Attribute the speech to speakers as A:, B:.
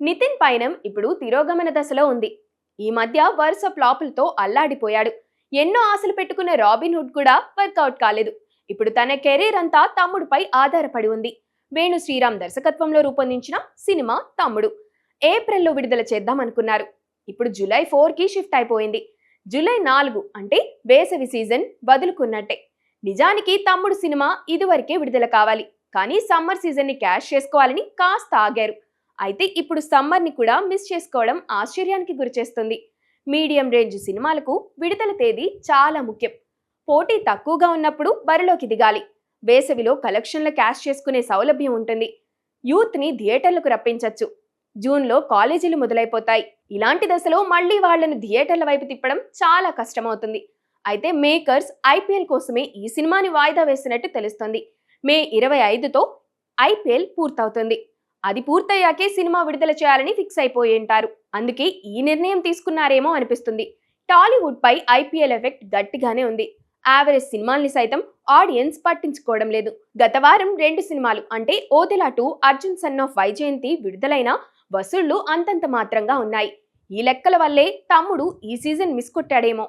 A: నితిన్ పయనం ఇప్పుడు తిరోగమన దశలో ఉంది. ఈ మధ్య వరుస ఫ్లాపులతో అల్లాడిపోయాడు. ఎన్నో ఆశలు పెట్టుకున్న రాబిన్ హుడ్ కూడా వర్కౌట్ కాలేదు. ఇప్పుడు తన కెరీర్ అంతా తమ్ముడుపై ఆధారపడి ఉంది. వేణు శ్రీరామ్ దర్శకత్వంలో రూపొందించిన సినిమా తమ్ముడు ఏప్రిల్లో విడుదల చేద్దామనుకున్నారు. ఇప్పుడు జూలై 4కి షిఫ్ట్ అయిపోయింది. జూలై 4 అంటే వేసవి సీజన్ వదులుకున్నట్టే. నిజానికి తమ్ముడు సినిమా ఇదివరకే విడుదల కావాలి, కానీ సమ్మర్ సీజన్ ని క్యాష్ చేసుకోవాలని కాస్త ఆగారు. అయితే ఇప్పుడు సమ్మర్ ని కూడా మిస్ చేసుకోవడం ఆశ్చర్యానికి గురిచేస్తుంది. మీడియం రేంజ్ సినిమాలకు విడుదల తేదీ చాలా ముఖ్యం. పోటీ తక్కువగా ఉన్నప్పుడు బరిలోకి దిగాలి. వేసవిలో కలెక్షన్ల క్యాష్ చేసుకునే సౌలభ్యం ఉంటుంది. యూత్ ని థియేటర్లకు రప్పించవచ్చు. జూన్లో కాలేజీలు మొదలైపోతాయి. ఇలాంటి దశలో మళ్లీ వాళ్లను థియేటర్ల వైపు తిప్పడం చాలా కష్టమవుతుంది. అయితే మేకర్స్ ఐపీఎల్ కోసమే ఈ సినిమాని వాయిదా వేసినట్టు తెలుస్తుంది. మే 25తో ఐపీఎల్ పూర్తవుతుంది. అది పూర్తయ్యాకే సినిమా విడుదల చేయాలని ఫిక్స్ అయిపోయి ఉంటారు. అందుకే ఈ నిర్ణయం తీసుకున్నారేమో అనిపిస్తుంది. టాలీవుడ్ పై ఐపీఎల్ ఎఫెక్ట్ గట్టిగానే ఉంది. యావరేజ్ సినిమాల్ని సైతం ఆడియన్స్ పట్టించుకోవడం లేదు. గత వారం 2 సినిమాలు అంటే ఓదెలా 2, అర్జున్ సన్ ఆఫ్ వైజయంతి విడుదలైన వసూళ్లు అంతంత మాత్రంగా ఉన్నాయి. ఈ లెక్కల వల్లే తమ్ముడు ఈ సీజన్ మిస్ కొట్టాడేమో.